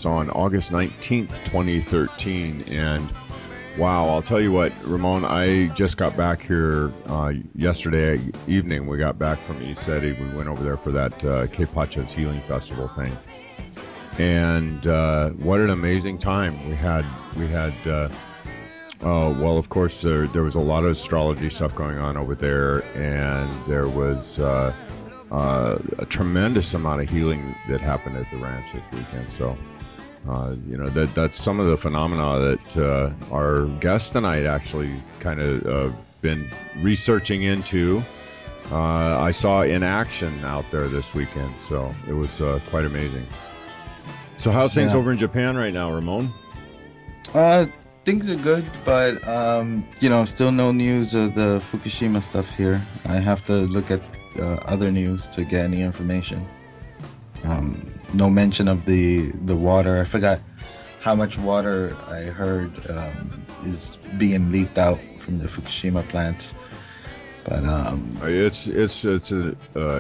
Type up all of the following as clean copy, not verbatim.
On August 19th, 2013, and wow, I'll tell you what, Ramon, I just got back here yesterday evening. We got back from ECETI. We went over there for that K-Pacha's Healing Festival thing, and what an amazing time we had. Well, of course, there was a lot of astrology stuff going on over there, and there was a tremendous amount of healing that happened at the ranch this weekend. So you know, that's some of the phenomena that our guest tonight actually kind of been researching into. I saw in action out there this weekend, so it was quite amazing. So how's things over in Japan right now, Ramon? Things are good, but you know, still no news of the Fukushima stuff here. I have to look at other news to get any information. No mention of the water. I forgot how much water I heard is being leaked out from the Fukushima plants. But it's an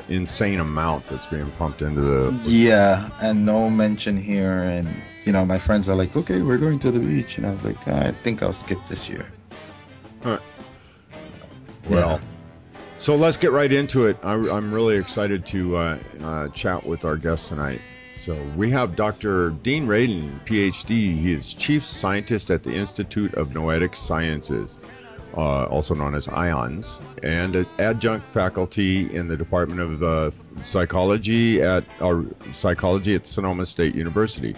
insane amount that's being pumped into the. Yeah, and no mention here. And you know, my friends are like, "Okay, we're going to the beach," and I was like, "I think I'll skip this year." All right. Well. So let's get right into it. I'm really excited to chat with our guest tonight. So we have Dr. Dean Radin, PhD. He is Chief Scientist at the Institute of Noetic Sciences, also known as IONS, and Adjunct Faculty in the Department of Psychology at Sonoma State University.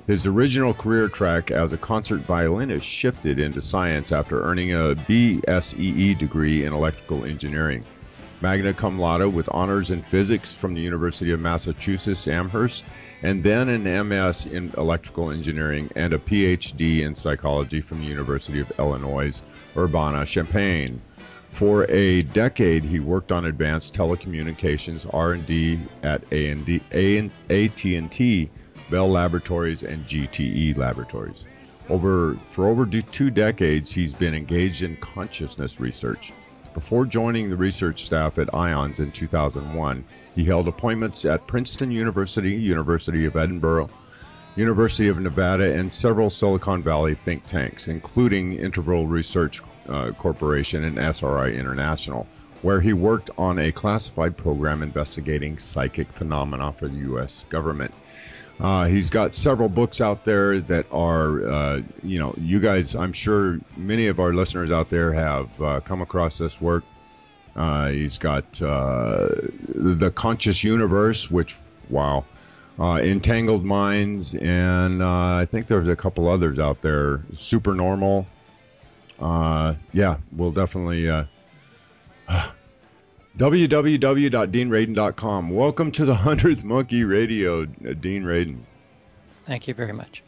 His original career track as a concert violinist shifted into science after earning a BSEE degree in electrical engineering, magna cum laude with honors in physics from the University of Massachusetts Amherst, and then an MS in electrical engineering and a PhD in psychology from the University of Illinois Urbana-Champaign. For a decade, he worked on advanced telecommunications R&D at AT&T, Bell Laboratories, and GTE Laboratories. For over 2 decades, he's been engaged in consciousness research. Before joining the research staff at IONS in 2001, he held appointments at Princeton University, University of Edinburgh, University of Nevada, and several Silicon Valley think tanks, including Interval Research Corporation and SRI International, where he worked on a classified program investigating psychic phenomena for the U.S. government. He's got several books out there that are, you know, you guys, I'm sure many of our listeners out there have come across this work. He's got The Conscious Universe, which, wow, Entangled Minds, and I think there's a couple others out there. Supernormal. Yeah, we'll definitely... www.deanradin.com. Welcome to the 100th Monkey Radio, Dean Radin. Thank you very much.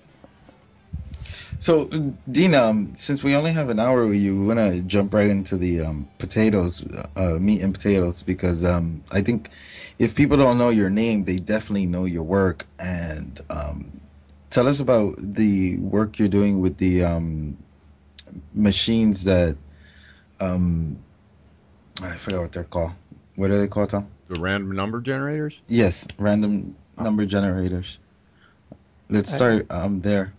So, Dean, since we only have an hour with you, we're going to jump right into the potatoes, meat and potatoes, because I think if people don't know your name, they definitely know your work. And tell us about the work you're doing with the machines that... I forgot what they're called. What are they called, Tom? The random number generators? Yes, random number generators. Let's start there.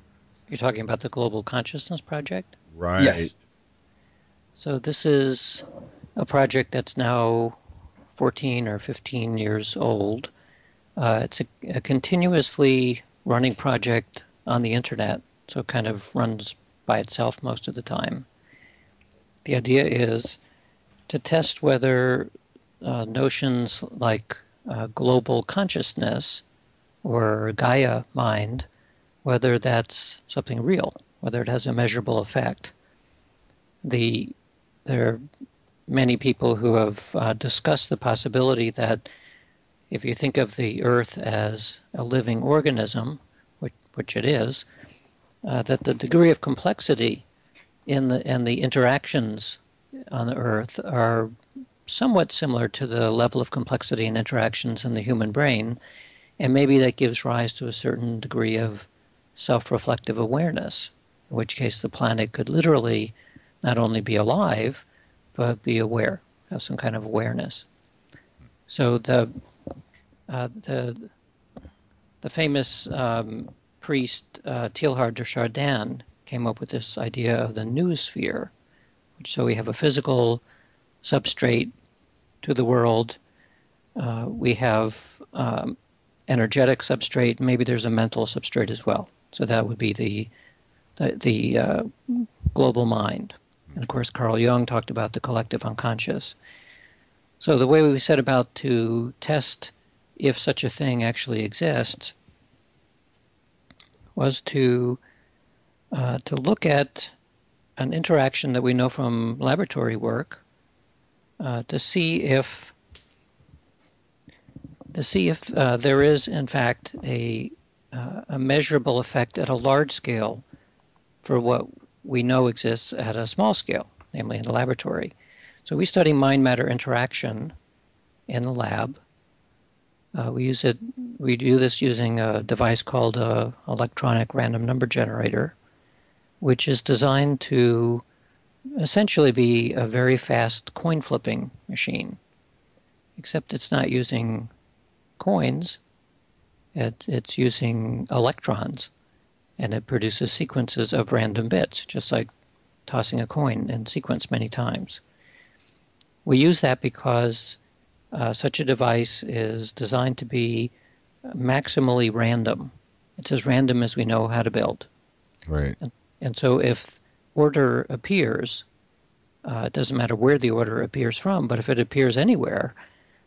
You're talking about the Global Consciousness Project? Right. Yes. So this is a project that's now 14 or 15 years old. It's a continuously running project on the internet, so it kind of runs by itself most of the time. The idea is to test whether notions like global consciousness or Gaia mind, whether that's something real, whether it has a measurable effect. There are many people who have discussed the possibility that if you think of the Earth as a living organism, which it is, that the degree of complexity in the interactions on the Earth are somewhat similar to the level of complexity and interactions in the human brain, and maybe that gives rise to a certain degree of self-reflective awareness, in which case the planet could literally not only be alive, but be aware, have some kind of awareness. So the famous priest Teilhard de Chardin came up with this idea of the noosphere. So we have a physical substrate to the world. We have energetic substrate. Maybe there's a mental substrate as well. So that would be the global mind. And of course, Carl Jung talked about the collective unconscious. So the way we set about to test if such a thing actually exists was to look at an interaction that we know from laboratory work to see if there is in fact a measurable effect at a large scale for what we know exists at a small scale, namely in the laboratory. So we study mind-matter interaction in the lab. We do this using a device called an electronic random number generator, which is designed to essentially be a very fast coin flipping machine, except it's not using coins, it's using electrons, and it produces sequences of random bits, just like tossing a coin in sequence many times. We use that because such a device is designed to be maximally random. It's as random as we know how to build. Right. And so if order appears, it doesn't matter where the order appears from, but if it appears anywhere,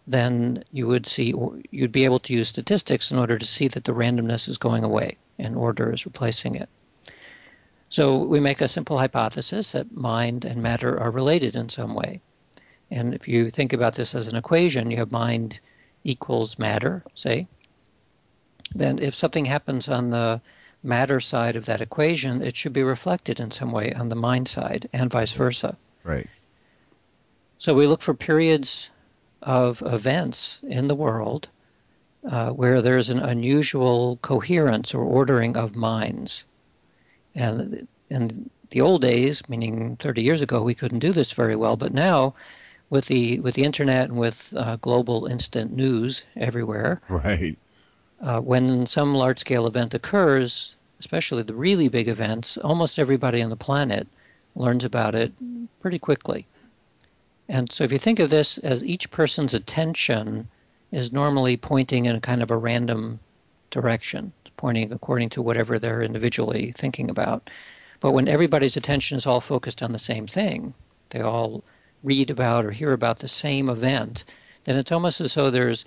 then you'd be able to use statistics in order to see that the randomness is going away and order is replacing it. So we make a simple hypothesis that mind and matter are related in some way. And if you think about this as an equation, you have mind equals matter, say. Then if something happens on the matter side of that equation, it should be reflected in some way on the mind side and vice versa. Right. So we look for periods of events in the world where there's an unusual coherence or ordering of minds. And in the old days, meaning 30 years ago, we couldn't do this very well, but now with the internet and with global instant news everywhere, Right. When some large-scale event occurs, especially the really big events, almost everybody on the planet learns about it pretty quickly. And so if you think of this as each person's attention is normally pointing in kind of a random direction, pointing according to whatever they're individually thinking about. But when everybody's attention is all focused on the same thing, they all read about or hear about the same event, then it's almost as though there's,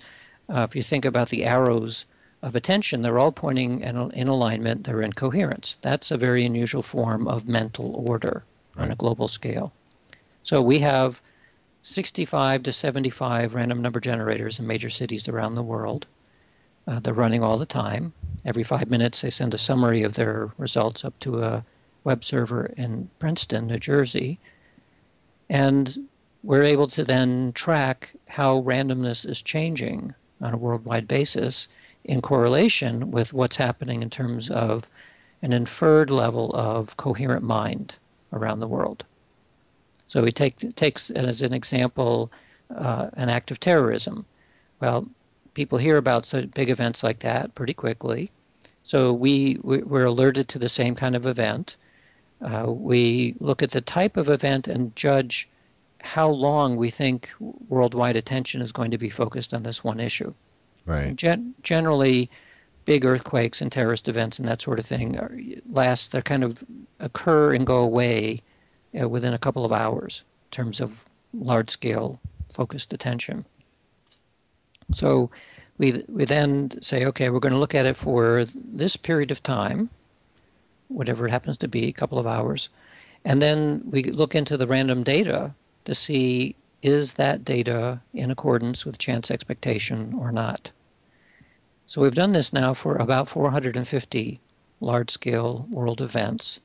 if you think about the arrows of attention, they're all pointing in alignment, they're in coherence. That's a very unusual form of mental order on a global scale. So we have 65 to 75 random number generators in major cities around the world. They're running all the time. Every 5 minutes they send a summary of their results up to a web server in Princeton, New Jersey. And we're able to then track how randomness is changing on a worldwide basis in correlation with what's happening in terms of an inferred level of coherent mind around the world. So we takes as an example an act of terrorism. Well, people hear about such big events like that pretty quickly. So we're alerted to the same kind of event. We look at the type of event and judge how long we think worldwide attention is going to be focused on this one issue. Right. Generally, big earthquakes and terrorist events and that sort of thing they kind of occur and go away within a couple of hours in terms of large-scale focused attention. So we then say, okay, we're going to look at it for this period of time, whatever it happens to be, a couple of hours, and then we look into the random data to see, is that data in accordance with chance expectation or not? So we've done this now for about 450 large-scale world events.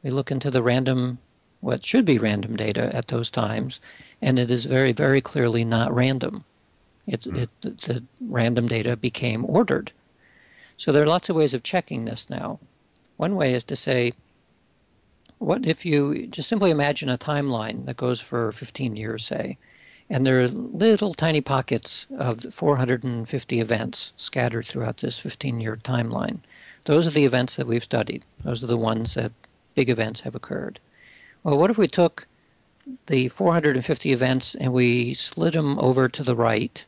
We look into the random, what should be random data at those times, and it is very, very clearly not random. The random data became ordered. So there are lots of ways of checking this now. One way is to say, what if you just simply imagine a timeline that goes for 15 years, say, and there are little tiny pockets of 450 events scattered throughout this 15-year timeline. Those are the events that we've studied. Those are the ones that big events have occurred. Well, what if we took the 450 events and we slid them over to the right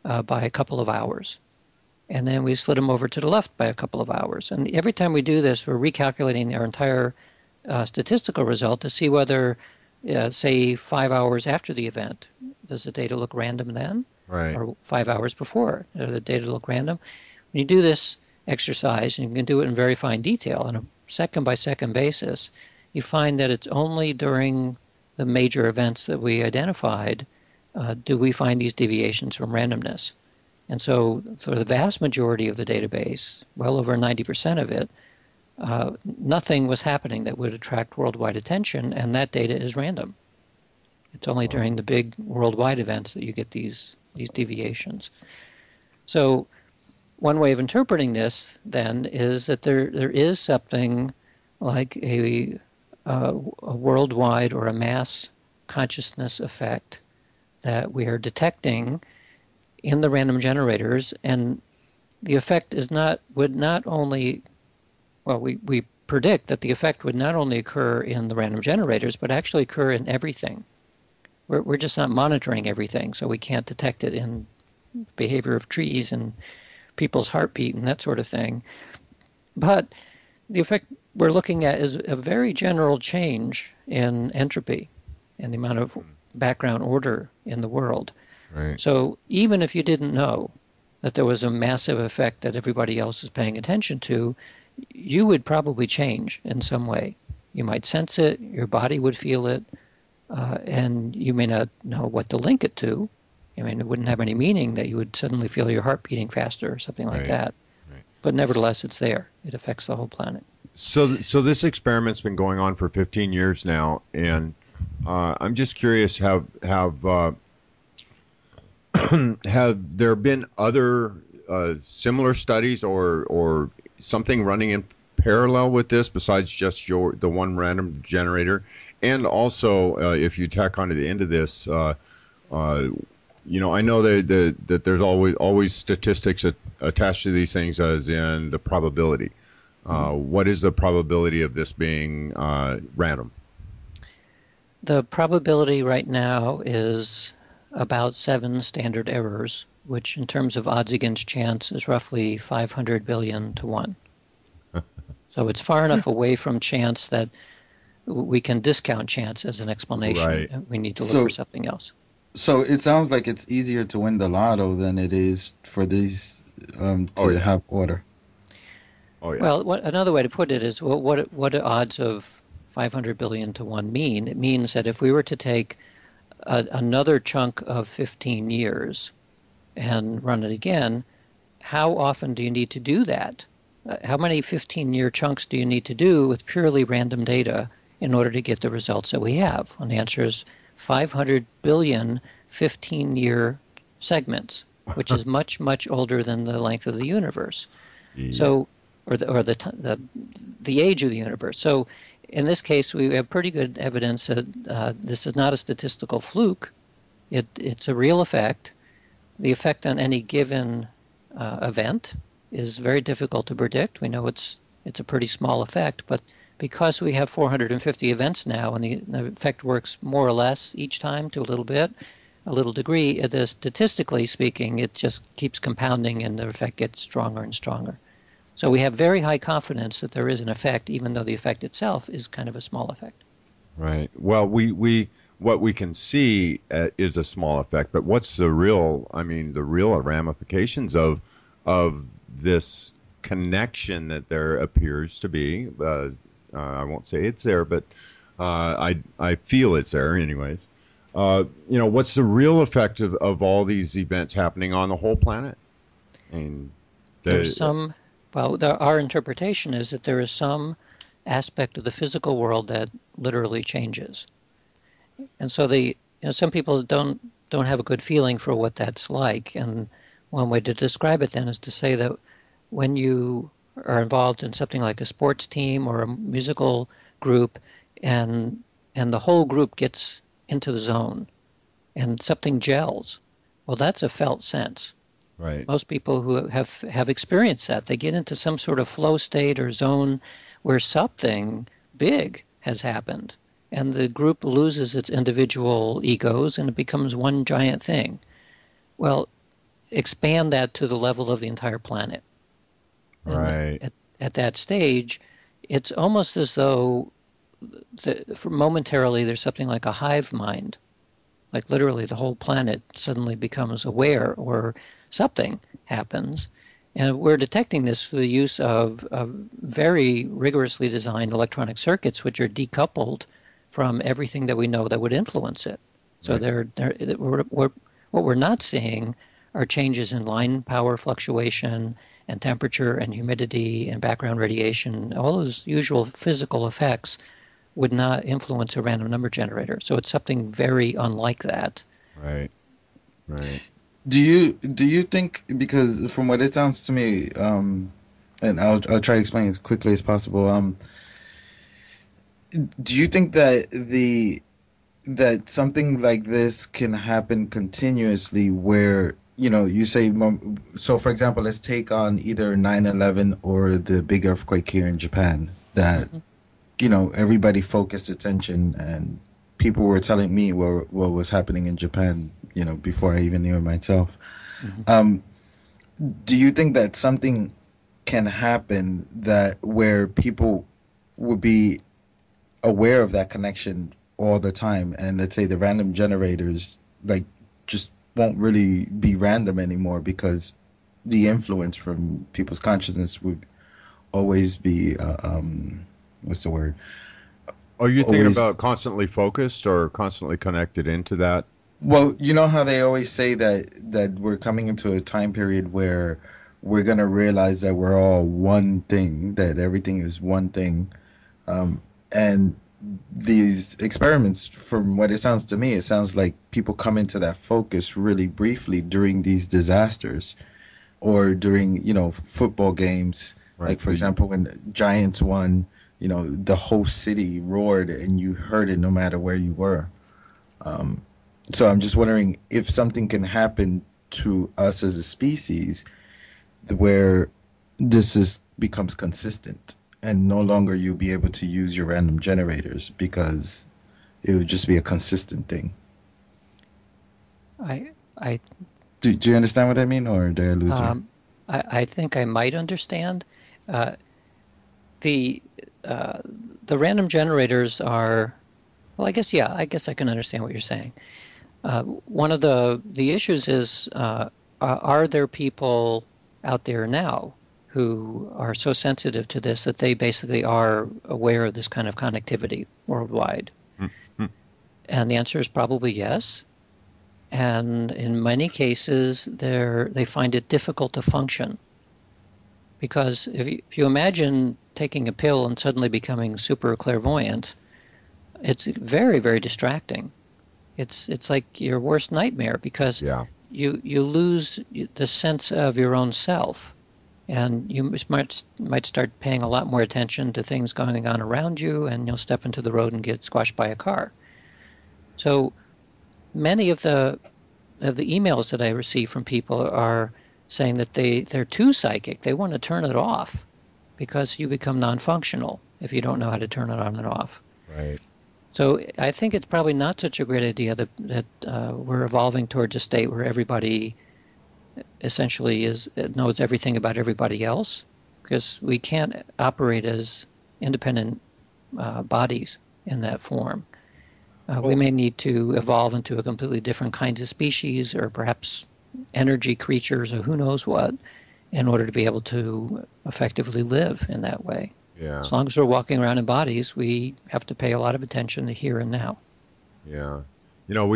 by a couple of hours? And then we slid them over to the left by a couple of hours. And every time we do this, we're recalculating our entire statistical result to see whether, say, 5 hours after the event, does the data look random then? Right. Or 5 hours before, does the data look random? When you do this exercise, and you can do it in very fine detail on a second-by-second basis, you find that it's only during the major events that we identified do we find these deviations from randomness. And so for the vast majority of the database, well over 90% of it, nothing was happening that would attract worldwide attention, and that data is random. It's only during the big worldwide events that you get these deviations. So one way of interpreting this, then, is that there is something like a worldwide or a mass consciousness effect that we are detecting in the random generators, and the effect would not only, well, we predict that the effect would not only occur in the random generators, but actually occur in everything. We're just not monitoring everything, so we can't detect it in behavior of trees and people's heartbeat and that sort of thing. But the effect we're looking at is a very general change in entropy and the amount of background order in the world. Right. So even if you didn't know that there was a massive effect that everybody else is paying attention to, you would probably change in some way. You might sense it, your body would feel it, and you may not know what to link it to. I mean, it wouldn't have any meaning that you would suddenly feel your heart beating faster or something like that. Right. But nevertheless, it's there. It affects the whole planet. So this experiment's been going on for 15 years now, and I'm just curious, have there been other similar studies or something running in parallel with this besides just the one random generator? And also, if you tack onto the end of this, I know that there's always statistics attached to these things, as in the probability. What is the probability of this being random? The probability right now is about 7 standard errors, which in terms of odds against chance is roughly 500 billion to 1. So it's far enough away from chance that we can discount chance as an explanation. Right. We need to look for something else. So it sounds like it's easier to win the lotto than it is for these to have order. Oh, yeah. Well, another way to put it is, what do odds of 500 billion to 1 mean? It means that if we were to take another chunk of 15 years and run it again, how often do you need to do that? How many 15-year chunks do you need to do with purely random data in order to get the results that we have? And the answer is 500 billion 15-year segments, which is much, much older than the length of the universe. Yeah. So, or the age of the universe. So, in this case, we have pretty good evidence that this is not a statistical fluke. It's a real effect. The effect on any given event is very difficult to predict. We know it's a pretty small effect, but because we have 450 events now, and the effect works more or less each time to a little bit, a little degree, statistically speaking, it just keeps compounding and the effect gets stronger and stronger. So we have very high confidence that there is an effect, even though the effect itself is kind of a small effect. Right. Well, what we can see is a small effect, but what's the real ramifications of this connection that there appears to be? I won't say it's there, but I feel it's there anyways. What's the real effect of all these events happening on the whole planet? Our interpretation is that there is some aspect of the physical world that literally changes. And so some people don't have a good feeling for what that's like. And one way to describe it then is to say that when you are involved in something like a sports team or a musical group, and the whole group gets into the zone and something gels, well, that's a felt sense. Right. Most people who have experienced that, they get into some sort of flow state or zone where something big has happened, and the group loses its individual egos and it becomes one giant thing. Well, expand that to the level of the entire planet. Right. At that stage, it's almost as though momentarily there's something like a hive mind. Like literally the whole planet suddenly becomes aware, or something happens. And we're detecting this through the use of very rigorously designed electronic circuits, which are decoupled from everything that we know that would influence it. So what we're not seeing are changes in line power fluctuation and temperature and humidity and background radiation. All those usual physical effects would not influence a random number generator. So it's something very unlike that. Right. Right. Do you think, because from what it sounds to me, and I'll try to explain as quickly as possible. Do you think that something like this can happen continuously, where you say, so for example, let's take on either 9/11 or the big earthquake here in Japan that everybody focused attention, and people were telling me what was happening in Japan, before I even knew it myself. Mm-hmm. Do you think that something can happen where people would be aware of that connection all the time, and let's say the random generators just won't really be random anymore, because the influence from people's consciousness would always be what's the word? Are you thinking about constantly focused or constantly connected into that? Well, you know how they always say that we're coming into a time period where we're going to realize that we're all one thing, that everything is one thing. And these experiments, from what it sounds to me, it sounds like people come into that focus really briefly during these disasters, or during, football games. Right. Like, for example, when the Giants won, the whole city roared and you heard it no matter where you were. So I'm just wondering if something can happen to us as a species where this becomes consistent, and no longer you'll be able to use your random generators, because it would just be a consistent thing. Do you understand what I mean, or did I lose you? I think I might understand. The random generators are, well, I guess I can understand what you're saying. One of the issues is, are there people out there now who are so sensitive to this that they basically are aware of this kind of connectivity worldwide? Mm-hmm. And the answer is probably yes. And in many cases, they find it difficult to function. Because if you imagine taking a pill and suddenly becoming super clairvoyant, it's very, very distracting. It's like your worst nightmare, because you lose the sense of your own self, and you might start paying a lot more attention to things going on around you, and you'll step into the road and get squashed by a car. So many of the emails that I receive from people are saying that they're too psychic. They want to turn it off because you become non-functional if you don't know how to turn it on and off. Right. So I think it's probably not such a great idea that we're evolving towards a state where everybody essentially knows everything about everybody else, because we can't operate as independent bodies in that form. We may need to evolve into a completely different kinds of species, or perhaps energy creatures, or who knows what, in order to be able to effectively live in that way. Yeah. As long as we're walking around in bodies, we have to pay a lot of attention to here and now. Yeah. You know,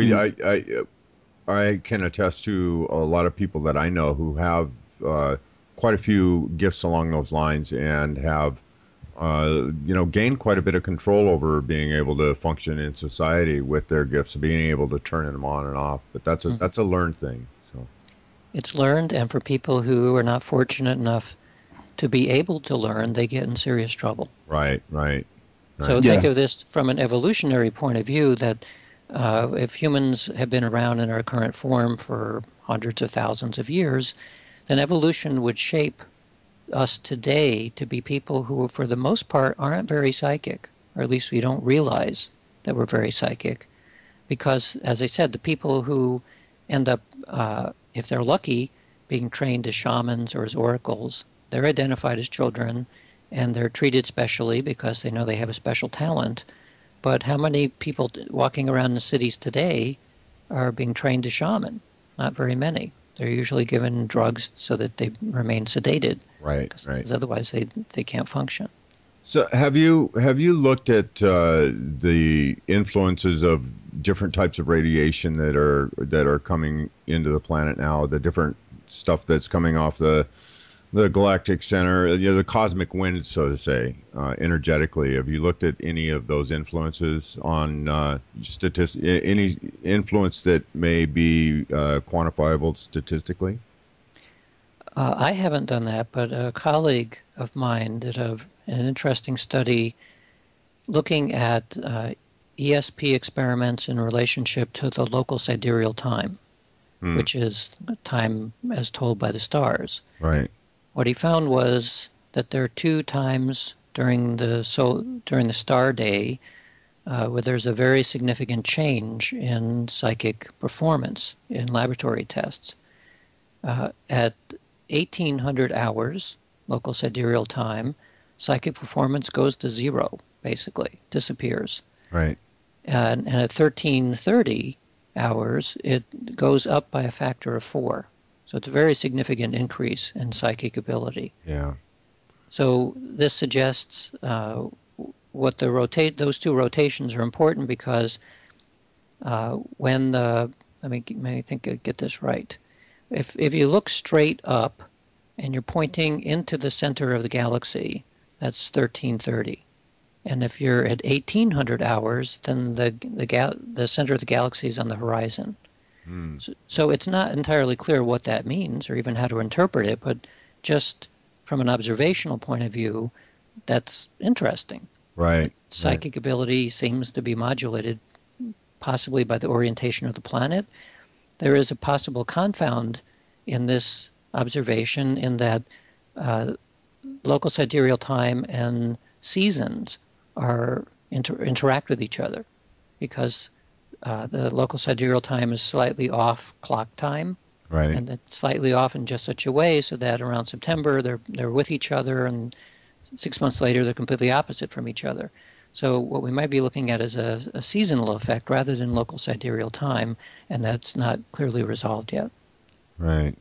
I can attest to a lot of people that I know who have quite a few gifts along those lines, and have gained quite a bit of control over being able to function in society with their gifts, being able to turn them on and off. But that's a learned thing. So it's learned, and for people who are not fortunate enough to be able to learn, they get in serious trouble. Right. So think of this from an evolutionary point of view, that if humans have been around in our current form for hundreds of thousands of years, then evolution would shape us today to be people who, for the most part, aren't very psychic, or at least we don't realize that we're very psychic. Because, as I said, the people who end up, if they're lucky, being trained as shamans or as oracles, they're identified as children, and they're treated specially because they know they have a special talent. But how many people walking around the cities today are being trained as shaman? Not very many. They're usually given drugs so that they remain sedated. Right. Because otherwise they can't function. So have you looked at the influences of different types of radiation that are coming into the planet now? The different stuff that's coming off the galactic center, the cosmic wind, so to say, energetically. Have you looked at any of those influences on any influence that may be quantifiable statistically? I haven't done that, but a colleague of mine did an interesting study looking at ESP experiments in relationship to the local sidereal time, which is time as told by the stars. Right. What he found was that there are 2 times during the star day where there's a very significant change in psychic performance in laboratory tests. At 1800 hours, local sidereal time, psychic performance goes to 0, basically, disappears. Right. And at 1330 hours, it goes up by a factor of 4. So it's a very significant increase in psychic ability. Yeah. So this suggests those 2 rotations are important, because when let me think I get this right. If you look straight up and you're pointing into the center of the galaxy, that's 1330. And if you're at 1800 hours, then the center of the galaxy is on the horizon. So it's not entirely clear what that means or even how to interpret it, but just from an observational point of view, that's interesting. Right. Psychic ability seems to be modulated possibly by the orientation of the planet. There is a possible confound in this observation in that local sidereal time and seasons interact with each other, because the local sidereal time is slightly off clock time, right, and it's slightly off in just such a way so that around September they're with each other, and 6 months later they're completely opposite from each other. So what we might be looking at is a seasonal effect rather than local sidereal time, and that's not clearly resolved yet. Right.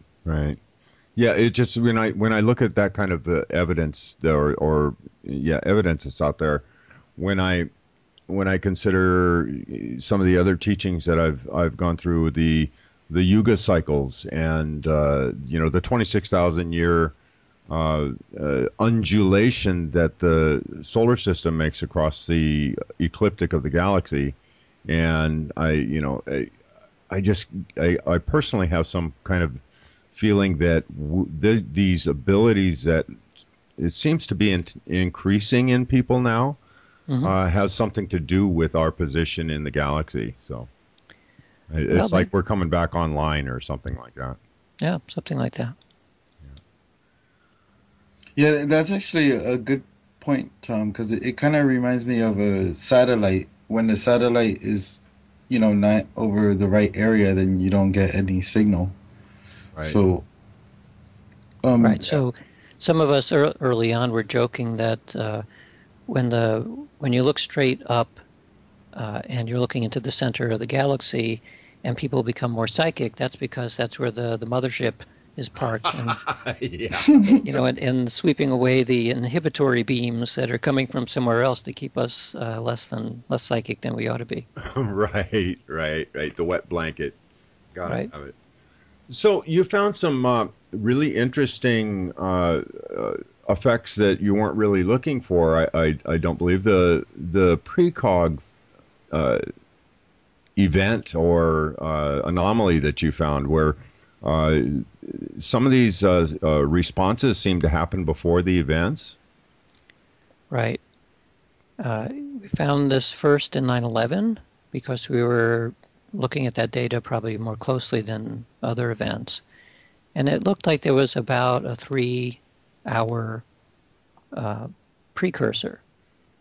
Yeah, it just when I look at that kind of evidence evidence that's out there, when I consider some of the other teachings that I've gone through, the yuga cycles and the 26,000 year undulation that the solar system makes across the ecliptic of the galaxy, and I personally have some kind of feeling that these abilities that it seems to be increasing in people now has something to do with our position in the galaxy. So it's like we're coming back online or something like that. Yeah, something like that. Yeah, that's actually a good point, Tom, because it kind of reminds me of a satellite. When the satellite is, not over the right area, then you don't get any signal. Right. So, Right. um, So some of us early on were joking that when you look straight up and you're looking into the center of the galaxy, and people become more psychic, that's because that's where the mothership is parked, and Yeah. and sweeping away the inhibitory beams that are coming from somewhere else to keep us less psychic than we ought to be. Right. The wet blanket. Gotta Right. have it. So you found some really interesting effects that you weren't really looking for. I don't believe the precog uh, event or anomaly that you found, where uh, some of these responses seem to happen before the events. Right. We found this first in 9/11 because we were looking at that data probably more closely than other events. And it looked like there was about a 3-hour precursor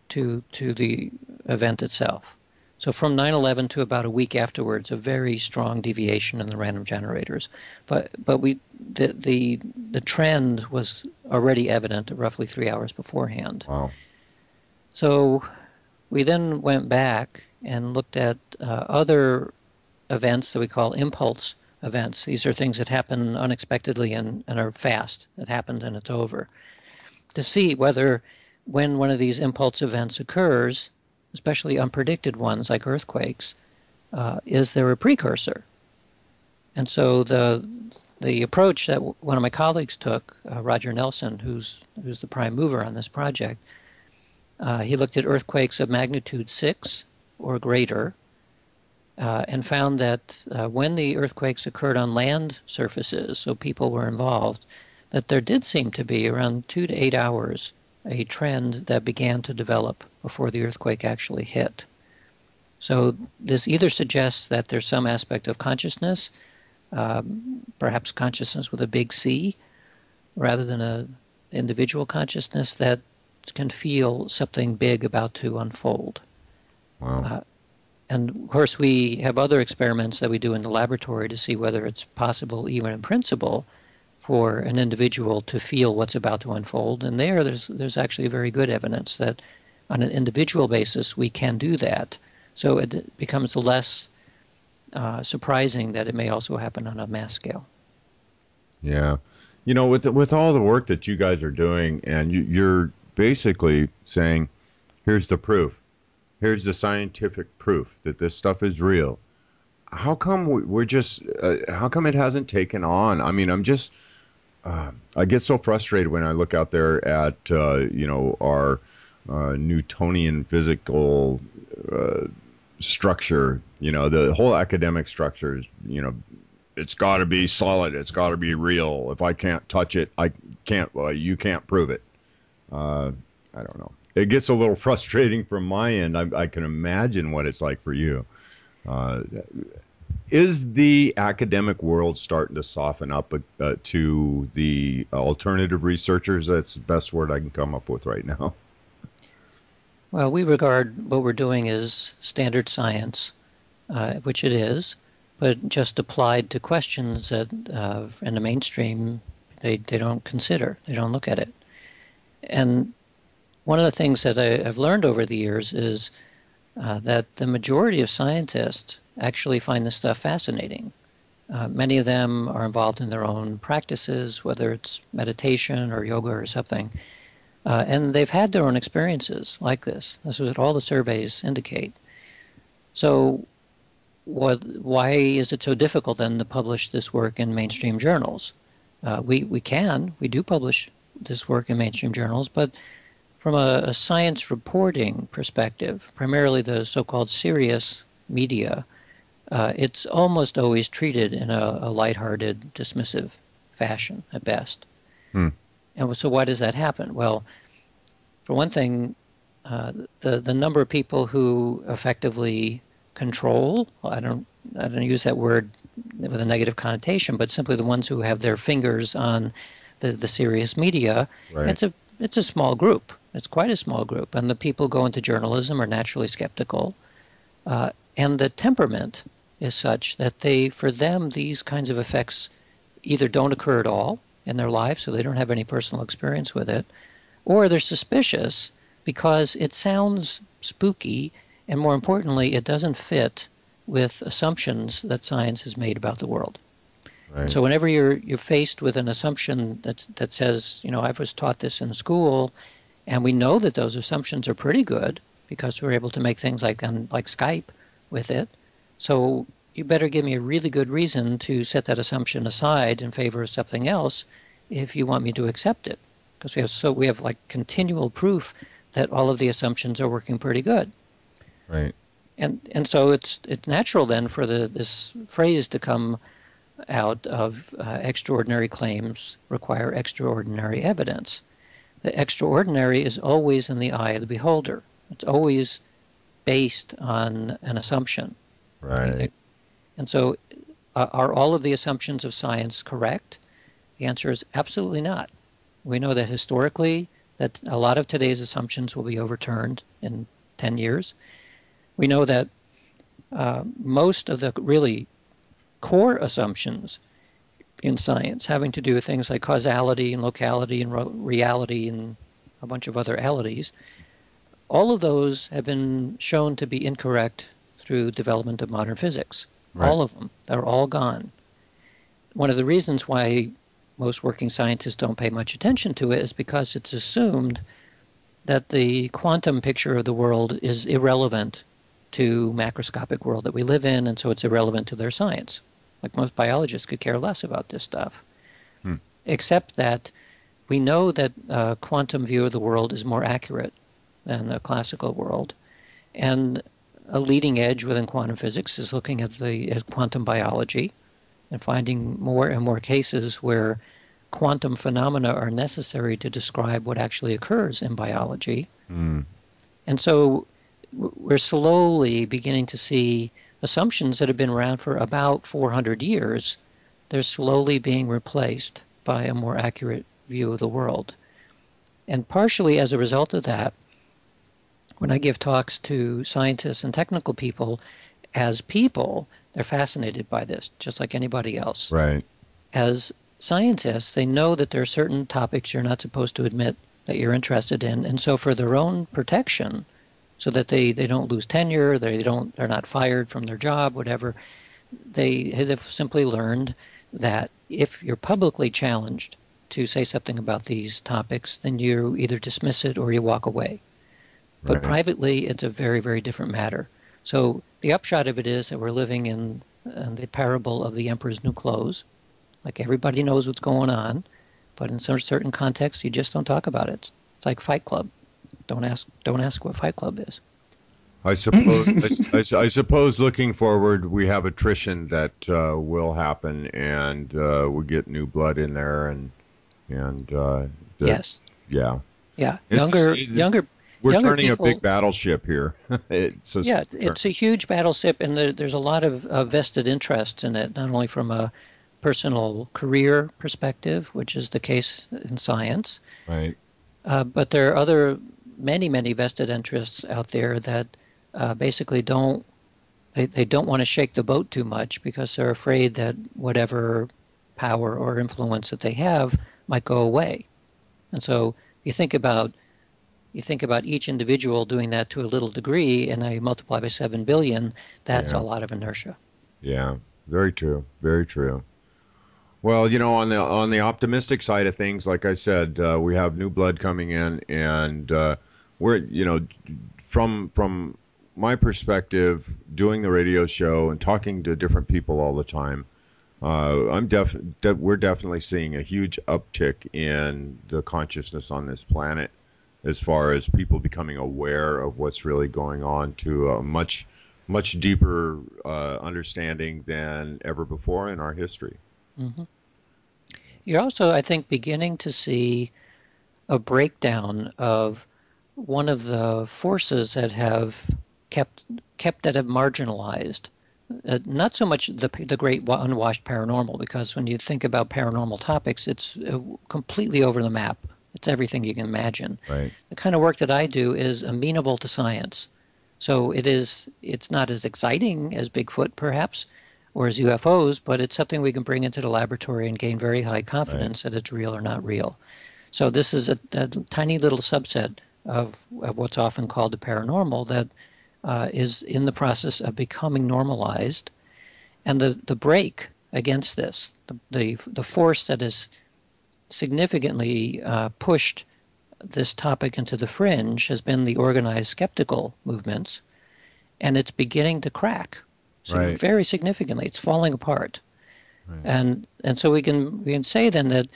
to the event itself. So from 9/11 to about a week afterwards, a very strong deviation in the random generators. But the trend was already evident roughly 3 hours beforehand. Wow. So we then went back and looked at other events that we call impulse events. These are things that happen unexpectedly and are fast. It happened and it's over. To see whether when one of these impulse events occurs, especially unpredicted ones like earthquakes, is there a precursor? And so the approach that one of my colleagues took, Roger Nelson, who's the prime mover on this project, he looked at earthquakes of magnitude 6 or greater and found that when the earthquakes occurred on land surfaces, so people were involved, that there did seem to be around 2 to 8 hours a trend that began to develop before the earthquake actually hit. So this either suggests that there's some aspect of consciousness, perhaps consciousness with a big C, rather than an individual consciousness that can feel something big about to unfold. Wow. And of course, we have other experiments that we do in the laboratory to see whether it's possible, even in principle, for an individual to feel what's about to unfold. And there's actually very good evidence that on an individual basis we can do that. So it becomes less surprising that it may also happen on a mass scale. Yeah. With all the work that you guys are doing, and you're basically saying, here's the proof. Here's the scientific proof that this stuff is real. How come how come it hasn't taken on? I mean, I get so frustrated when I look out there at, our Newtonian physical structure, the whole academic structure is, it's got to be solid. It's got to be real. If I can't touch it, you can't prove it. I don't know. It gets a little frustrating from my end. I can imagine what it's like for you. Is the academic world starting to soften up to the alternative researchers? That's the best word I can come up with right now. Well, we regard what we're doing as standard science, which it is, but just applied to questions that in the mainstream they don't consider. They don't look at it. And one of the things that I've learned over the years is that the majority of scientists actually find this stuff fascinating. Many of them are involved in their own practices, whether it's meditation or yoga or something, and they've had their own experiences like this. This is what all the surveys indicate. So why is it so difficult then to publish this work in mainstream journals? We do publish this work in mainstream journals, but from a science reporting perspective, primarily the so-called serious media, it's almost always treated in a lighthearted, dismissive fashion at best. And so why does that happen? Well, for one thing, the number of people who effectively control, I don't use that word with a negative connotation, but simply the ones who have their fingers on the serious media. Right. It's a small group. It's quite a small group, and the people go into journalism are naturally skeptical, and the temperament is such that for them these kinds of effects either don't occur at all in their life, so they don't have any personal experience with it, or they're suspicious because it sounds spooky, and more importantly, it doesn't fit with assumptions that science has made about the world. Right. So whenever you're faced with an assumption that says, I was taught this in school, and we know that those assumptions are pretty good because we're able to make things like Skype with it. So you better give me a really good reason to set that assumption aside in favor of something else if you want me to accept it, because we have like continual proof that all of the assumptions are working pretty good. Right. And so it's natural then for this phrase to come out of extraordinary claims require extraordinary evidence. The extraordinary is always in the eye of the beholder. It's always based on an assumption. Right. And so are all of the assumptions of science correct? The answer is absolutely not. We know that historically that a lot of today's assumptions will be overturned in 10 years. We know that most of the really core assumptions in science having to do with things like causality and locality and reality and a bunch of other alities, all of those have been shown to be incorrect through development of modern physics. Right. All of them. They're all gone. One of the reasons why most working scientists don't pay much attention to it is because it's assumed that the quantum picture of the world is irrelevant to macroscopic world that we live in, and so it's irrelevant to their science. Like most biologists could care less about this stuff. Except that we know that a quantum view of the world is more accurate than a classical world. And a leading edge within quantum physics is looking at quantum biology and finding more and more cases where quantum phenomena are necessary to describe what actually occurs in biology. And so we're slowly beginning to see assumptions that have been around for about 400 years. They're slowly being replaced by a more accurate view of the world. And partially as a result of that, when I give talks to scientists and technical people, as people, they're fascinated by this, just like anybody else. Right. As scientists, they know that there are certain topics you're not supposed to admit that you're interested in, and so for their own protection, so that they don't lose tenure, they're not fired from their job, whatever, they have simply learned that if you're publicly challenged to say something about these topics, then you either dismiss it or you walk away. But privately, it's a very, very different matter. So the upshot of it is that we're living in the parable of the emperor's new clothes. Like everybody knows what's going on, but in some certain contexts, you just don't talk about it. It's like Fight Club. Don't ask what Fight Club is. I suppose. I suppose looking forward, we have attrition that will happen, and we'll get new blood in there, and yes, yeah. Younger. We're younger turning people, a big battleship here. It's a huge battleship, and there's a lot of vested interests in it, not only from a personal career perspective, which is the case in science, right? But there are many vested interests out there that basically don't want to shake the boat too much because they're afraid that whatever power or influence that they have might go away. And so you think about each individual doing that to a little degree, and now you multiply by 7 billion, that's a lot of inertia. Yeah, very true. Very true. Well, on the optimistic side of things, like I said, we have new blood coming in, and we're, from my perspective, doing the radio show and talking to different people all the time, we're definitely seeing a huge uptick in the consciousness on this planet, as far as people becoming aware of what's really going on to a much deeper understanding than ever before in our history. Mm-hmm. You're also, I think, beginning to see a breakdown of one of the forces that have kept that have marginalized not so much the great unwashed paranormal, because when you think about paranormal topics, it's completely over the map. It's everything you can imagine. Right. The kind of work that I do is amenable to science. So it's not as exciting as Bigfoot, perhaps, or as UFOs, but it's something we can bring into the laboratory and gain very high confidence that it's real or not real. So this is a tiny little subset of what's often called the paranormal that is in the process of becoming normalized. And the break against this, the force that has significantly pushed this topic into the fringe has been the organized skeptical movements, and it's beginning to crack. So very significantly, it's falling apart. Right. And so we can say then that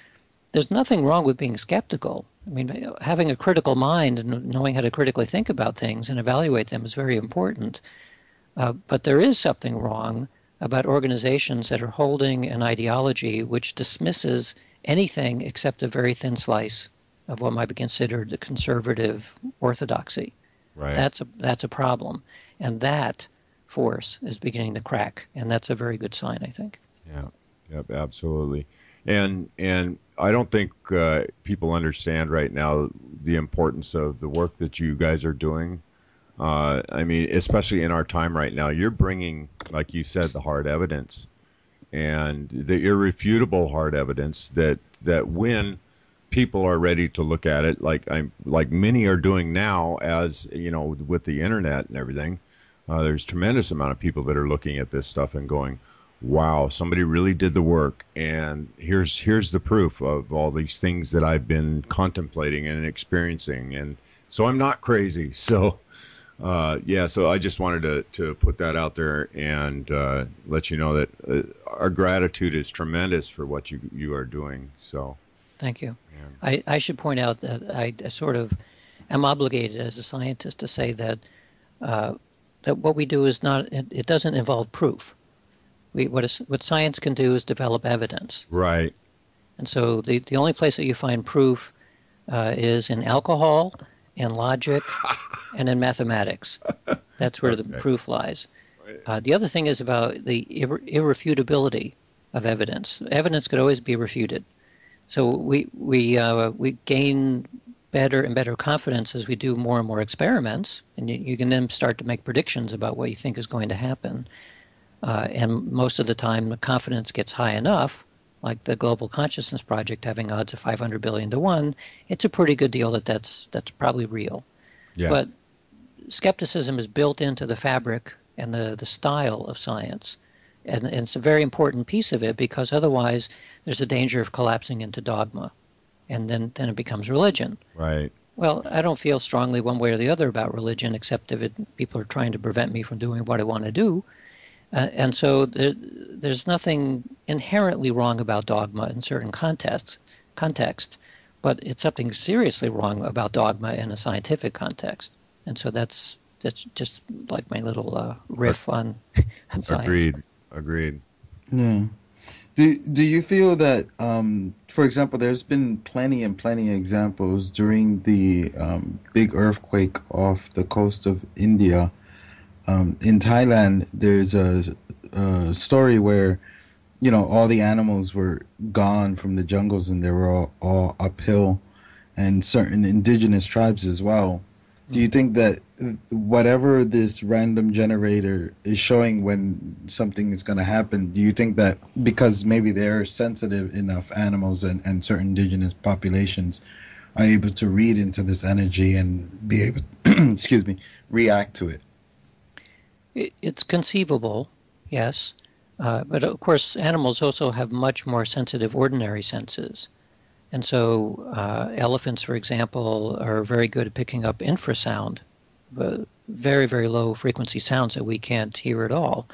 there's nothing wrong with being skeptical. I mean, having a critical mind and knowing how to critically think about things and evaluate them is very important. But there is something wrong about organizations that are holding an ideology which dismisses anything except a very thin slice of what might be considered the conservative orthodoxy. Right. That's a problem, and that force is beginning to crack, and that's a very good sign, I think. Yeah. Yep. Absolutely. And I don't think people understand right now the importance of the work that you guys are doing. I mean, especially in our time right now, you're bringing, like you said, the hard evidence and the irrefutable hard evidence that when people are ready to look at it, like many are doing now, as you know, with the internet and everything, there's tremendous amount of people that are looking at this stuff and going, wow, somebody really did the work, and here's the proof of all these things that I've been contemplating and experiencing, and so I'm not crazy. So so I just wanted to put that out there and let you know that our gratitude is tremendous for what you are doing. So thank you. Yeah. I should point out that I sort of am obligated as a scientist to say that that what we do is not, it doesn't involve proof. What science can do is develop evidence. Right. And so the only place that you find proof is in alcohol, in logic, and in mathematics. That's where the proof lies. The other thing is about the irrefutability of evidence. Evidence could always be refuted. So we gain better and better confidence as we do more and more experiments, and you can then start to make predictions about what you think is going to happen. And most of the time, the confidence gets high enough, like the Global Consciousness Project having odds of 500 billion to 1. It's a pretty good deal that's probably real. Yeah. But skepticism is built into the fabric and the style of science. And it's a very important piece of it, because otherwise there's a danger of collapsing into dogma. And then it becomes religion. Right. Well, I don't feel strongly one way or the other about religion, except if people are trying to prevent me from doing what I want to do. And so there's nothing inherently wrong about dogma in certain context, but it's something seriously wrong about dogma in a scientific context. And so that's just like my little riff on science. Agreed. Yeah. Do you feel that, for example, there's been plenty of examples during the big earthquake off the coast of India. In Thailand, there's a story where, you know, all the animals were gone from the jungles and they were all uphill, and certain indigenous tribes as well. Do you think that whatever this random generator is showing when something is going to happen, do you think that because maybe they're sensitive enough, animals and certain indigenous populations are able to read into this energy and be able, react to it? It's conceivable, yes. But of course, animals also have much more sensitive ordinary senses. And so elephants, for example, are very good at picking up infrasound, very, very low frequency sounds that we can't hear at all.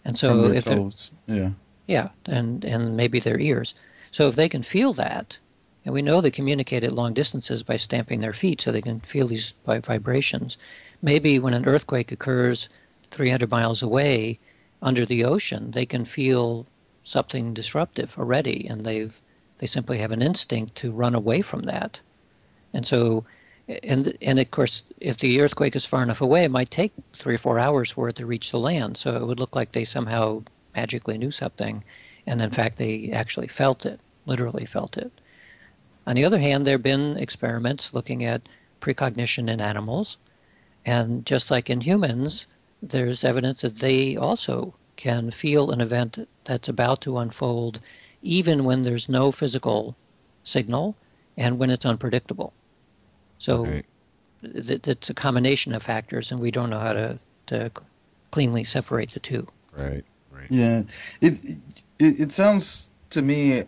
And so if toes. And maybe their ears. So if they can feel that, and we know they communicate at long distances by stamping their feet, so they can feel these vibrations. Maybe when an earthquake occurs 300 miles away under the ocean, they can feel something disruptive already, and they simply have an instinct to run away from that. And so And of course, if the earthquake is far enough away, it might take 3 or 4 hours for it to reach the land. So it would look like they somehow magically knew something, and in fact, they actually felt it, literally felt it. On the other hand, there have been experiments looking at precognition in animals, and just like in humans, there's evidence that they also can feel an event that's about to unfold even when there's no physical signal and when it's unpredictable. So it's a combination of factors, and we don't know how to cleanly separate the two. Right, right. Yeah, it sounds to me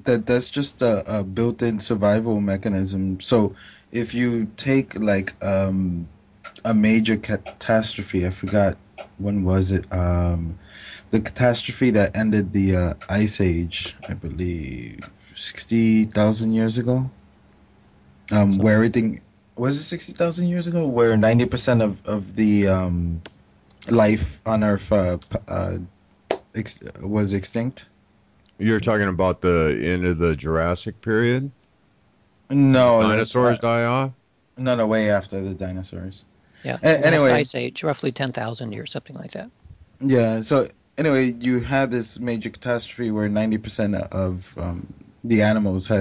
that's just a built-in survival mechanism. So if you take like a major catastrophe, I forgot when was it? The catastrophe that ended the Ice Age, I believe, 60,000 years ago. Where everything was it 60,000 years ago, where 90% of the life on Earth was extinct. You're talking about the end of the Jurassic period? No, dinosaurs die off? No, way after the dinosaurs. Yeah. Anyway, Ice Age, roughly 10,000 years, something like that. Yeah. So anyway, you had this major catastrophe where 90% of the animals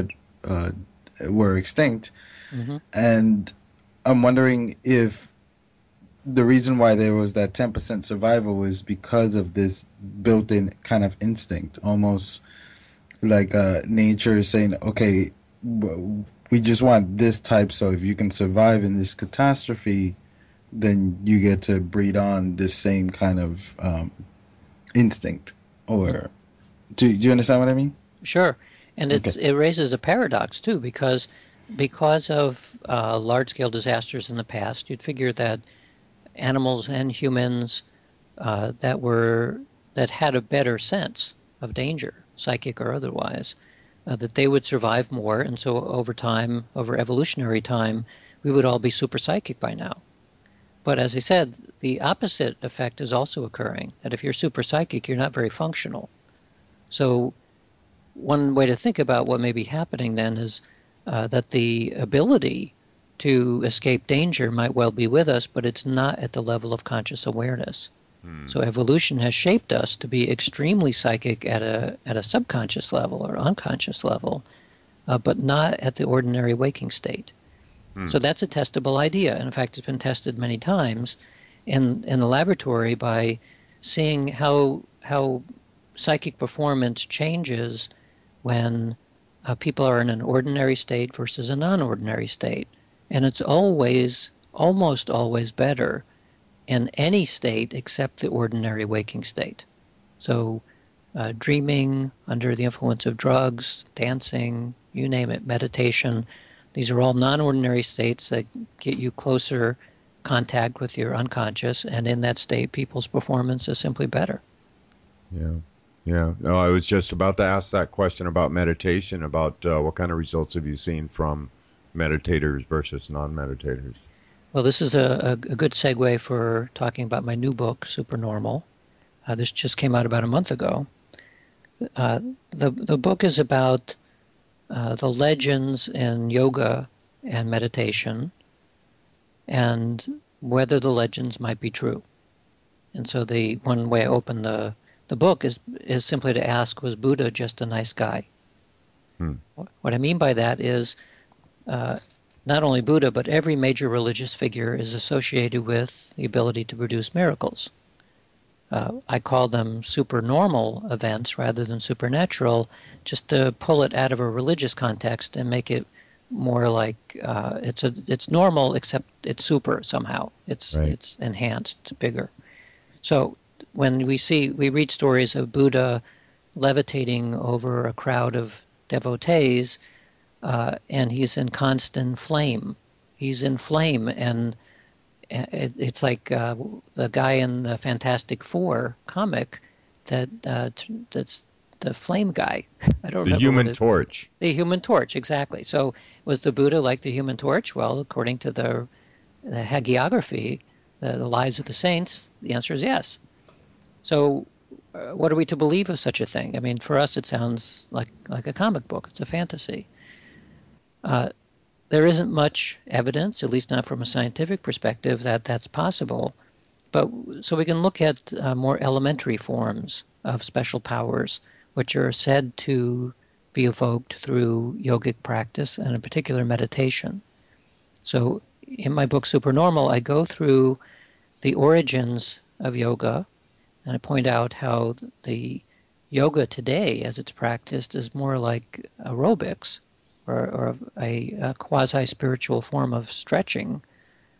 were extinct, and I'm wondering if the reason why there was that 10% survival was because of this built-in kind of instinct, almost like nature is saying, okay, we just want this type, so if you can survive in this catastrophe, then you get to breed on this same kind of instinct. Or do you understand what I mean? Sure. And it raises a paradox, too, because of large-scale disasters in the past, you'd figure that animals and humans that had a better sense of danger, psychic or otherwise, that they would survive more, and so over time, over evolutionary time, we would all be super psychic by now. But as I said, the opposite effect is also occurring, that if you're super psychic, you're not very functional. So one way to think about what may be happening then is that the ability to escape danger might well be with us, but it's not at the level of conscious awareness. So evolution has shaped us to be extremely psychic at a subconscious level or unconscious level, but not at the ordinary waking state. So that's a testable idea. And in fact, it's been tested many times in the laboratory by seeing how psychic performance changes when people are in an ordinary state versus a non-ordinary state. And it's almost always better in any state except the ordinary waking state. So dreaming, under the influence of drugs, dancing, you name it, meditation, these are all non-ordinary states that get you closer contact with your unconscious, and in that state, people's performance is simply better. Yeah. No, I was just about to ask that question about meditation, about what kind of results have you seen from meditators versus non-meditators? Well, this is a good segue for talking about my new book, Supernormal. This just came out about a month ago. The book is about the legends in yoga and meditation and whether the legends might be true. And so the one way I open the book is simply to ask, was Buddha just a nice guy? What I mean by that is not only Buddha, but every major religious figure is associated with the ability to produce miracles. I call them supernormal events rather than supernatural, just to pull it out of a religious context and make it more like it's normal, except it's super somehow. It's enhanced, bigger. So when we read stories of Buddha levitating over a crowd of devotees, and he's in constant flame. He's in flame, and it's like the guy in the Fantastic Four comic that's the flame guy. I don't remember. The Human Torch. The Human Torch, exactly. So was the Buddha like the Human Torch? Well, according to the hagiography, the lives of the saints, the answer is yes. So what are we to believe of such a thing? I mean, for us it sounds like a comic book. It's a fantasy. there isn't much evidence, at least not from a scientific perspective, that that's possible. But so we can look at more elementary forms of special powers, which are said to be evoked through yogic practice and in particular meditation. So in my book Supernormal, I go through the origins of yoga, and I point out how the yoga today, as it's practiced, is more like aerobics or a quasi-spiritual form of stretching.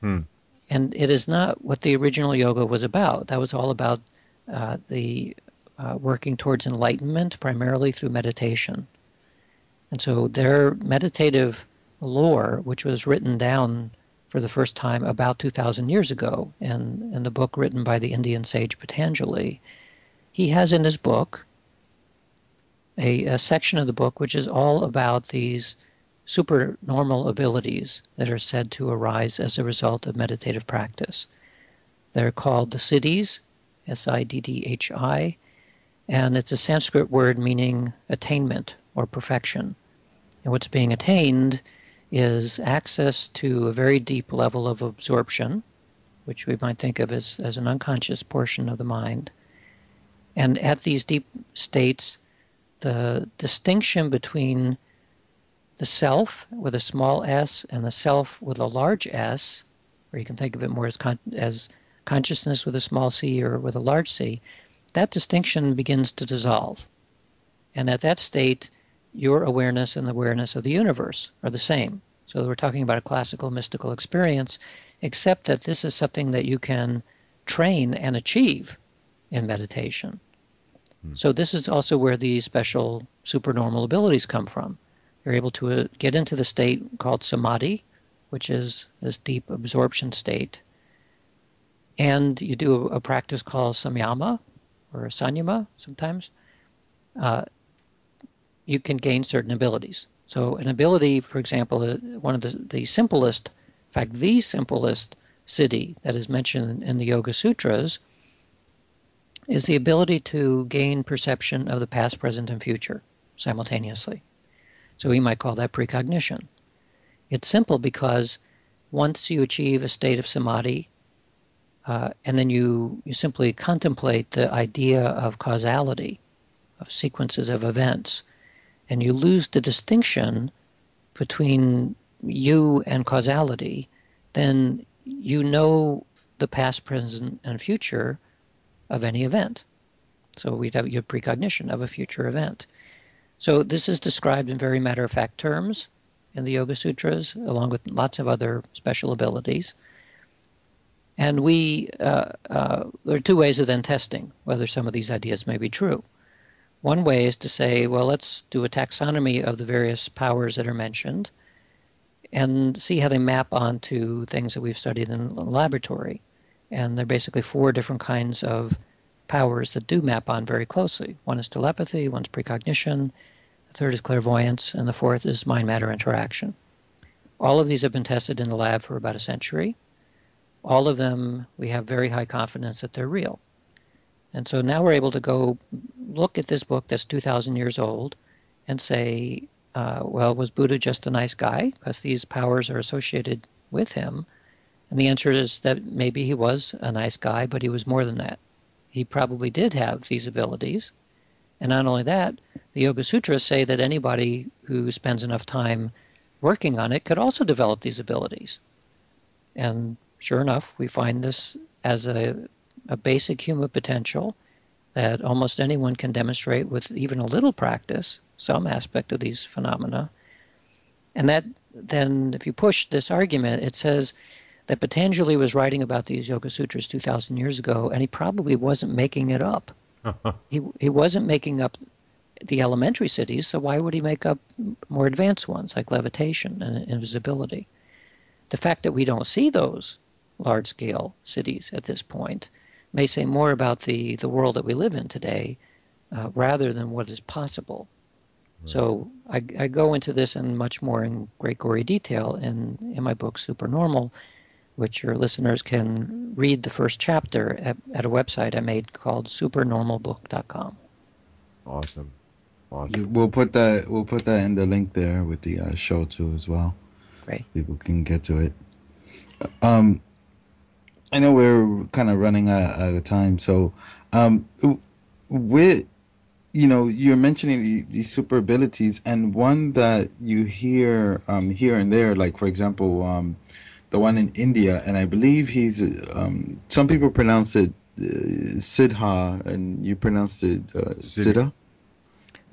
And it is not what the original yoga was about. That was all about the working towards enlightenment, primarily through meditation. And so their meditative lore, which was written down for the first time about 2,000 years ago in the book written by the Indian sage Patanjali, he has in his book a section of the book which is all about these supernormal abilities that are said to arise as a result of meditative practice. They're called the siddhis, S-I-D-D-H-I, and it's a Sanskrit word meaning attainment or perfection. And what's being attained is access to a very deep level of absorption, which we might think of as an unconscious portion of the mind. And at these deep states, the distinction between the self with a small s and the self with a large S, or you can think of it more as consciousness with a small c or with a large c, that distinction begins to dissolve. And at that state, your awareness and the awareness of the universe are the same. So we're talking about a classical mystical experience, except that this is something that you can train and achieve in meditation. So this is also where the special supernormal abilities come from. You're able to get into the state called samadhi, which is this deep absorption state. And you do a practice called samyama, or sanyama sometimes. You can gain certain abilities. So an ability, for example, one of the simplest, in fact, the simplest siddhi that is mentioned in the Yoga Sutras is the ability to gain perception of the past, present, and future simultaneously. So we might call that precognition. It's simple because once you achieve a state of samadhi, and then you simply contemplate the idea of causality, of sequences of events, and you lose the distinction between you and causality, then you know the past, present, and future of any event. So we'd have your precognition of a future event. So this is described in very matter-of-fact terms in the Yoga Sutras, along with lots of other special abilities. And there are two ways of then testing whether some of these ideas may be true. One way is to say, well, let's do a taxonomy of the various powers that are mentioned and see how they map onto things that we've studied in the laboratory. And there are basically 4 different kinds of powers that do map on very closely. One is telepathy, one's precognition, the third is clairvoyance, and the fourth is mind-matter interaction. All of these have been tested in the lab for about a century. All of them, we have very high confidence that they're real. And so now we're able to go look at this book that's 2,000 years old and say, well, was Buddha just a nice guy? Because these powers are associated with him. And the answer is that maybe he was a nice guy, but he was more than that. He probably did have these abilities. And not only that, the Yoga Sutras say that anybody who spends enough time working on it could also develop these abilities. And sure enough, we find this as a basic human potential that almost anyone can demonstrate with even a little practice, some aspect of these phenomena. And that then, if you push this argument, it says that Patanjali was writing about these Yoga Sutras 2,000 years ago, and he probably wasn't making it up. He wasn't making up the elementary siddhis, so why would he make up more advanced ones like levitation and invisibility? The fact that we don't see those large-scale siddhis at this point may say more about the world that we live in today rather than what is possible. Right. So I go into this in much more in great gory detail in my book Supernormal, which your listeners can read the first chapter at a website I made called supernormalbook.com. Awesome. We'll put that in the link there with the show too as well. Right. people can get to it. I know we're kind of running out of time, so with you're mentioning these super abilities, and one that you hear here and there, like for example, the one in India, and I believe he's some people pronounce it Siddha, and you pronounced it Siddha.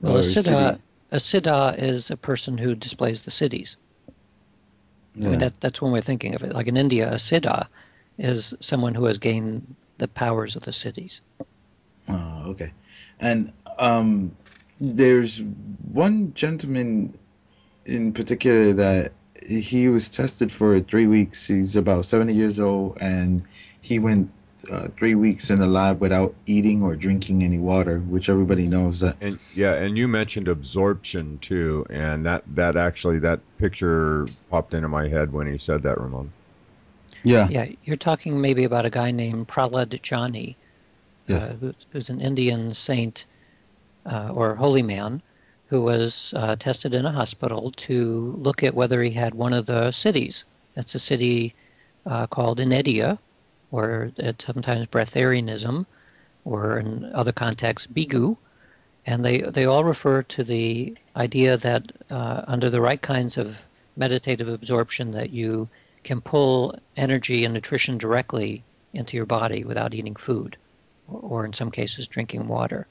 Well, Siddhi. a siddha is a person who displays the cities. Yeah. I mean, that's one way of thinking of it. Like in India, a siddha is someone who has gained the powers of the cities. Oh, okay. And there's one gentleman in particular that he was tested for 3 weeks. He's about 70 years old, and he went 3 weeks in the lab without eating or drinking any water, which everybody knows that. And yeah, and you mentioned absorption too, and that actually that picture popped into my head when he said that, Ramon. Yeah. Yeah, you're talking maybe about a guy named Prahlad Jani, Yes. who's an Indian saint or holy man who was tested in a hospital to look at whether he had one of the cities. That's a city called Inedia, or it's sometimes breatharianism, or in other contexts, bigu. And they all refer to the idea that under the right kinds of meditative absorption that you can pull energy and nutrition directly into your body without eating food, or in some cases drinking water.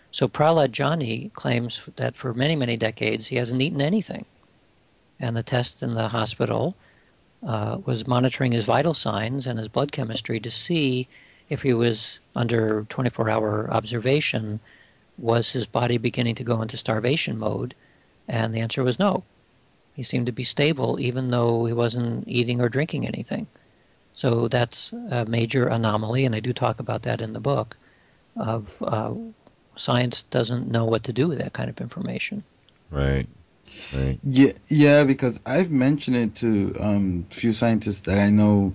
So Prahlad Jani claims that for many, many decades he hasn't eaten anything. And the test in the hospital was monitoring his vital signs and his blood chemistry to see if he was under 24-hour observation, was his body beginning to go into starvation mode? And the answer was no. He seemed to be stable even though he wasn't eating or drinking anything. So that's a major anomaly, and I do talk about that in the book, of science doesn't know what to do with that kind of information. Right. Right. Yeah, because I've mentioned it to a few scientists that I know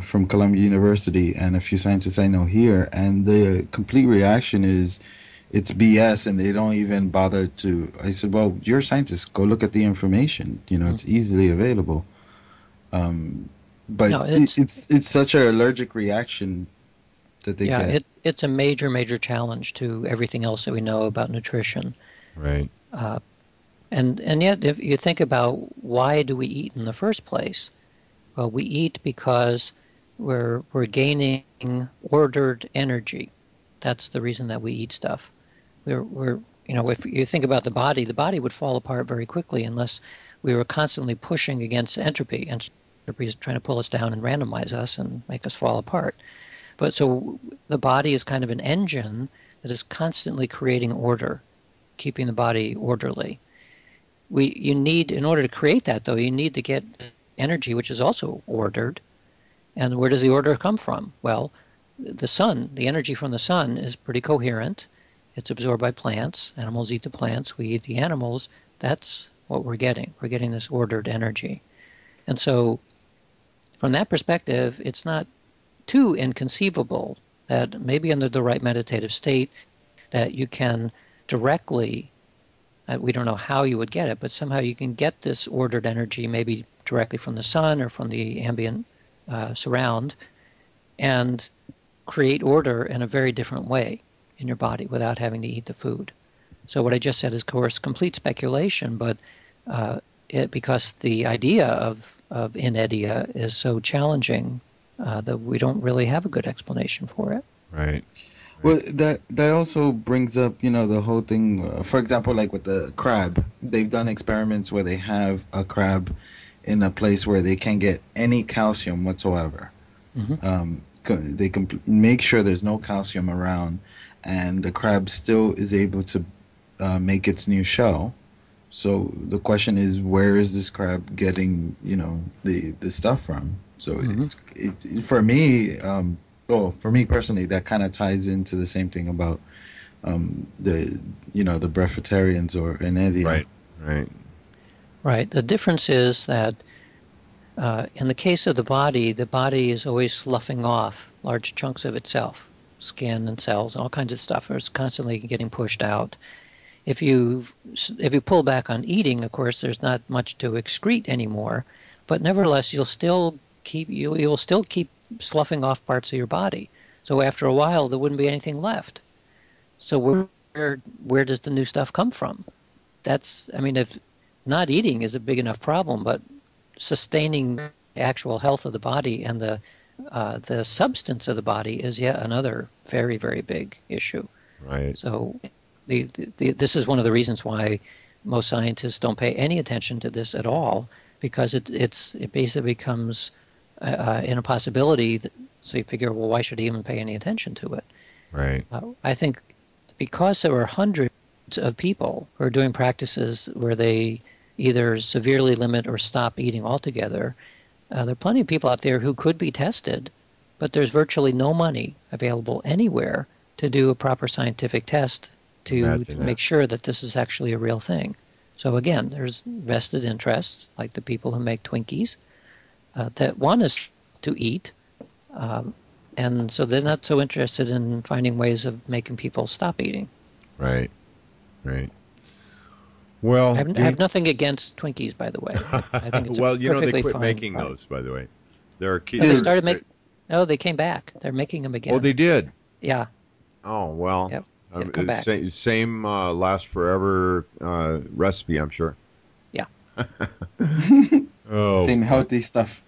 from Columbia University and a few scientists I know here, and the complete reaction is it's BS, and they don't even bother to. I said, well, you're scientists, go look at the information. It's easily available. But No, it's such an allergic reaction that they get. It's a major, major challenge to everything else that we know about nutrition. Right. And yet, if you think about why do we eat in the first place? Well, we eat because we're gaining ordered energy. That's the reason that we eat stuff. If you think about the body would fall apart very quickly unless we were constantly pushing against entropy. Entropy is trying to pull us down and randomize us and make us fall apart. But so the body is kind of an engine that is constantly creating order, keeping the body orderly. In order to create that, though, you need to get energy, which is also ordered. And where does the order come from? Well, the sun, the energy from the sun is pretty coherent. It's absorbed by plants. Animals eat the plants. We eat the animals. That's what we're getting. We're getting this ordered energy. And so from that perspective, it's not too inconceivable that maybe under the right meditative state that you can directly, we don't know how you would get it, but somehow you can get this ordered energy maybe directly from the sun or from the ambient surround and create order in a very different way in your body without having to eat the food. So what I just said is, of course, complete speculation, but because the idea of Inedia is so challenging that we don't really have a good explanation for it. Right. Well, that also brings up, the whole thing. For example, like with the crab, they've done experiments where they have a crab in a place where they can't get any calcium whatsoever. Mm-hmm. They can make sure there's no calcium around, and the crab still is able to make its new shell. So the question is, where is this crab getting, the stuff from? So mm-hmm. For me personally, that kind of ties into the same thing about the breatharians or Inedia. Right. The difference is that in the case of the body is always sloughing off large chunks of itself, skin and cells and all kinds of stuff. It's constantly getting pushed out. if you pull back on eating, of course, there's not much to excrete anymore, but nevertheless, you'll still keep sloughing off parts of your body. So after a while, there wouldn't be anything left. So where does the new stuff come from? If not eating is a big enough problem, but sustaining the actual health of the body and the substance of the body is yet another very, very big issue. Right. So this is one of the reasons why most scientists don't pay any attention to this at all, because it basically becomes an impossibility. So you figure, well, why should he even pay any attention to it? Right. I think because there are hundreds of people who are doing practices where they either severely limit or stop eating altogether, there are plenty of people out there who could be tested, but there's virtually no money available anywhere to do a proper scientific test to make sure that this is actually a real thing. So again, there's vested interests, like the people who make Twinkies, that want us to eat, and so they're not so interested in finding ways of making people stop eating. Right, right. Well, I have nothing against Twinkies, by the way. I think it's well, they perfectly quit fine making product. those, by the way. There are kids. They started making. No, they came back. They're making them again. Oh, they did. Yeah. Oh well. Yep. They've come back. Same last forever recipe, I'm sure. Yeah. Oh. Same healthy stuff.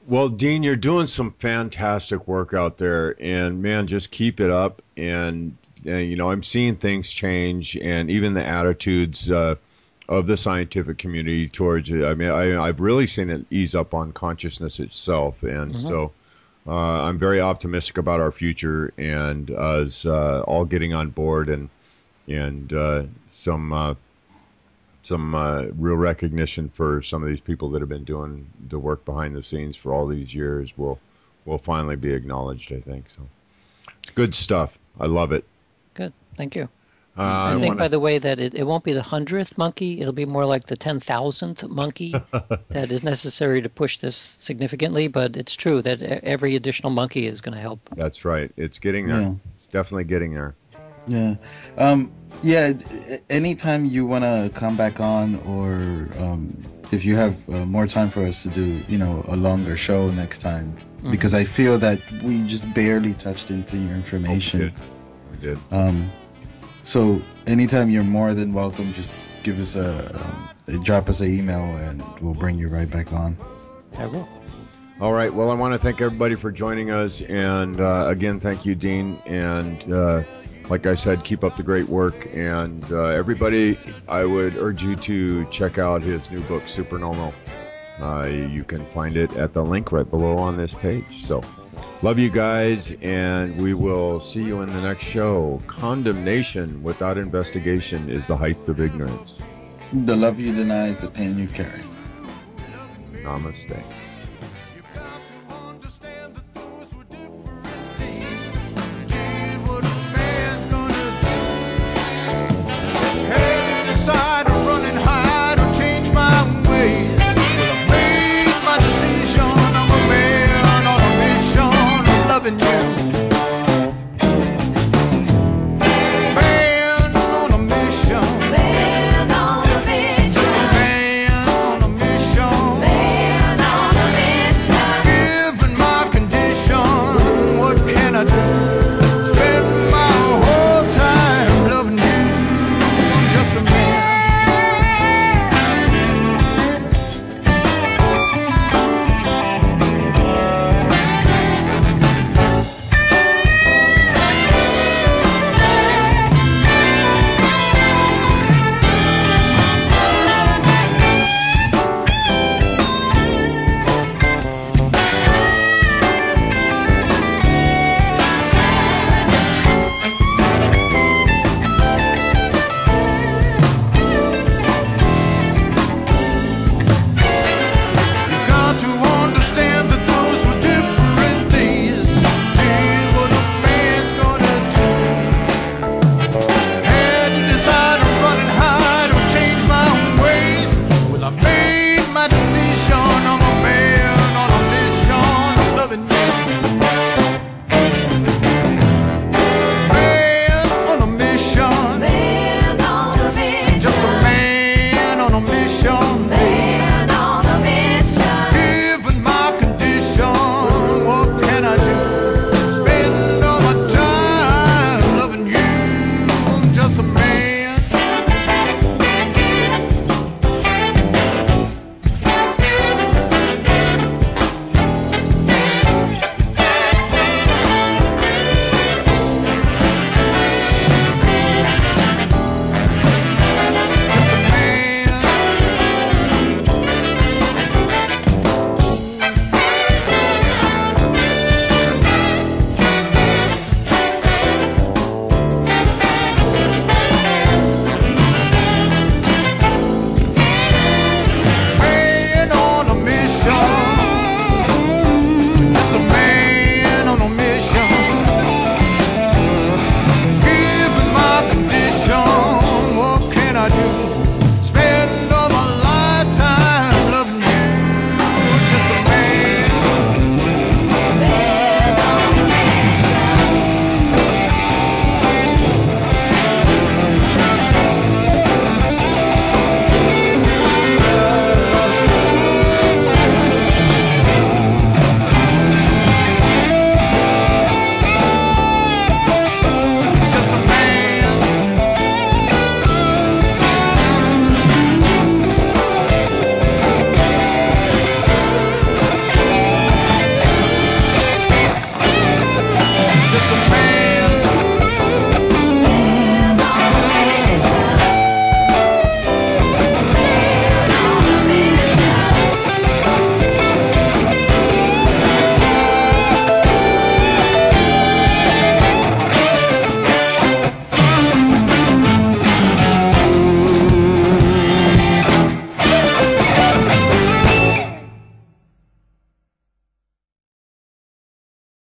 Well, Dean, you're doing some fantastic work out there, and man, just keep it up. And I'm seeing things change, and even the attitudes of the scientific community towards it. I mean, I've really seen it ease up on consciousness itself, and so I'm very optimistic about our future and us all getting on board, and some real recognition for some of these people that have been doing the work behind the scenes for all these years will finally be acknowledged, I think. So it's good stuff. I love it. Good. Thank you. I think, by the way, that it won't be the 100th monkey. It'll be more like the 10,000th monkey that is necessary to push this significantly. But it's true that every additional monkey is going to help. That's right. It's getting there. Yeah. It's definitely getting there. Yeah. Anytime you want to come back on, or if you have more time for us to do, a longer show next time, because I feel that we just barely touched into your information. We did. So anytime, you're more than welcome. Just give us drop us an email, and we'll bring you right back on. I will. All right. Well, I want to thank everybody for joining us, and again, thank you, Dean. And like I said, keep up the great work. And everybody, I would urge you to check out his new book, Supernormal. You can find it at the link right below on this page. So, love you guys, and we will see you in the next show. Condemnation without investigation is the height of ignorance. The love you deny is the pain you carry. Namaste.